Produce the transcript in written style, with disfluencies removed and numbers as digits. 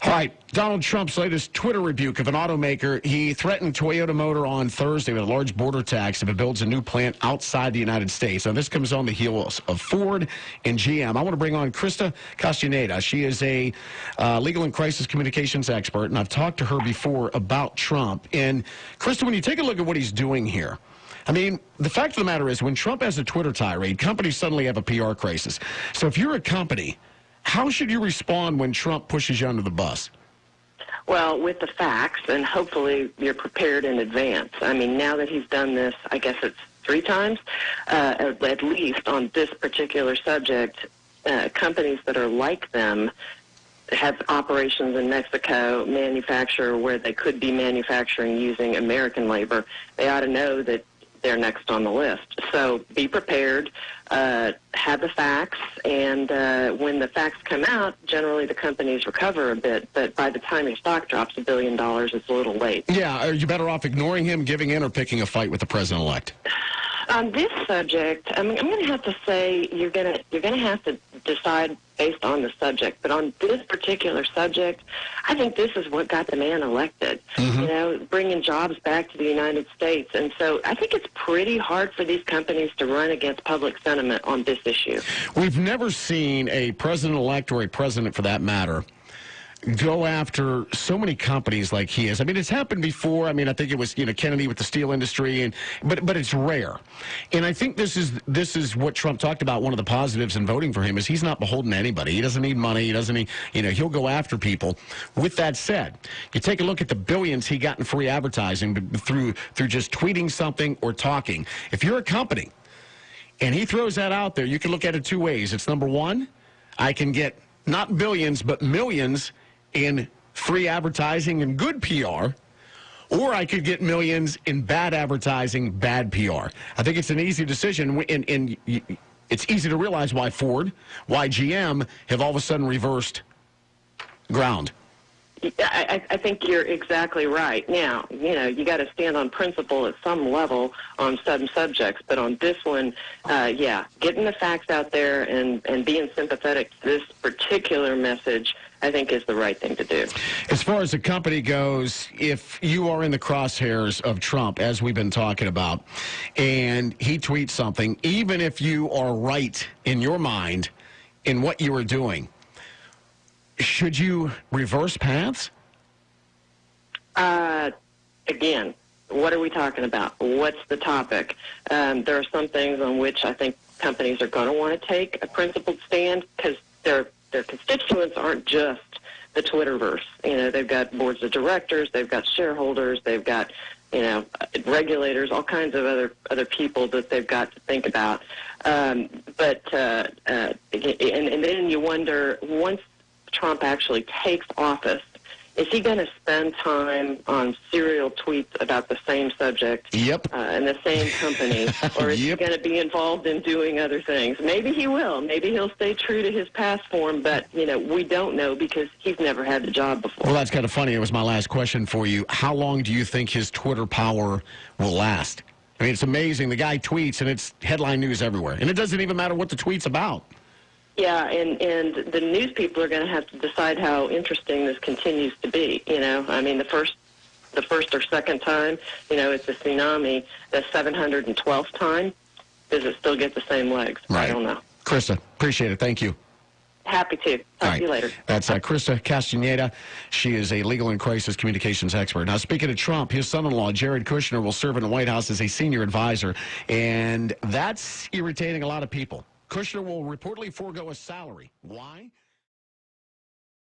All right, Donald Trump's latest Twitter rebuke of an automaker. He threatened Toyota Motor on Thursday with a large border tax if it builds a new plant outside the United States. Now, this comes on the heels of Ford and GM. I want to bring on Chrysta Castañeda. She is a legal and crisis communications expert, and I've talked to her before about Trump. And, Chrysta, when you take a look at what he's doing here, I mean, the fact of the matter is when Trump has a Twitter tirade, companies suddenly have a PR crisis. So if you're a company, how should you respond when Trump pushes you under the bus? Well, with the facts, and hopefully you're prepared in advance. I mean, now that he's done this, I guess it's 3 times, at least on this particular subject, companies that are like them have operations in Mexico, manufacture where they could be manufacturing using American labor. They ought to know that they're next on the list. So be prepared, have the facts, and when the facts come out, generally the companies recover a bit, but by the time your stock drops $1 billion, it's a little late. Yeah, are you better off ignoring him, giving in, or picking a fight with the president-elect? On this subject, I mean, I'm going to have to say you're going to have to decide based on the subject. But on this particular subject, I think this is what got the man elected. Mm-hmm. You know, bringing jobs back to the United States. And so I think it's pretty hard for these companies to run against public sentiment on this issue. We've never seen a president-elect or a president, for that matter, go after so many companies like he is. I mean, it's happened before. I mean, I think it was, Kennedy with the steel industry, but it's rare. And I think this is what Trump talked about. One of the positives in voting for him is he's not beholden to anybody. He doesn't need money. He doesn't need, he'll go after people. With that said, you take a look at the billions he got in free advertising through just tweeting something or talking. If you're a company and he throws that out there, you can look at it 2 ways. It's number one, I can get not billions, but millions in free advertising and good PR, or I could get millions in bad advertising, bad PR. I think it's an easy decision, and it's easy to realize why Ford, why GM have all of a sudden reversed ground. I think you're exactly right. Now, you got to stand on principle at some level on some subjects, but on this one, getting the facts out there and being sympathetic to this particular message, I think is the right thing to do. As far as the company goes, if you are in the crosshairs of Trump, as we've been talking about, and he tweets something, even if you are right in your mind in what you are doing, should you reverse paths? Again, what are we talking about? What's the topic? There are some things on which I think companies are going to want to take a principled stand because their constituents aren't just the Twitterverse. They've got boards of directors, they've got shareholders, they've got regulators, all kinds of other people that they've got to think about. And then you wonder, once Trump actually takes office, is he going to spend time on serial tweets about the same subject and the same company, or is he going to be involved in doing other things? Maybe he will. Maybe he'll stay true to his past form, but, we don't know because he's never had the job before. Well, that's kind of funny. It was my last question for you. How long do you think his Twitter power will last? I mean, it's amazing. The guy tweets, and it's headline news everywhere. And it doesn't even matter what the tweet's about. Yeah, and the news people are going to have to decide how interesting this continues to be. I mean, the first or second time, it's a tsunami. The 712th time, does it still get the same legs? Right. I don't know. Chrysta, appreciate it. Thank you. Happy to. Talk to you later. That's Chrysta Castañeda. She is a legal and crisis communications expert. Now, speaking of Trump, his son-in-law, Jared Kushner, will serve in the White House as a senior advisor, and that's irritating a lot of people. Kushner will reportedly forego a salary. Why?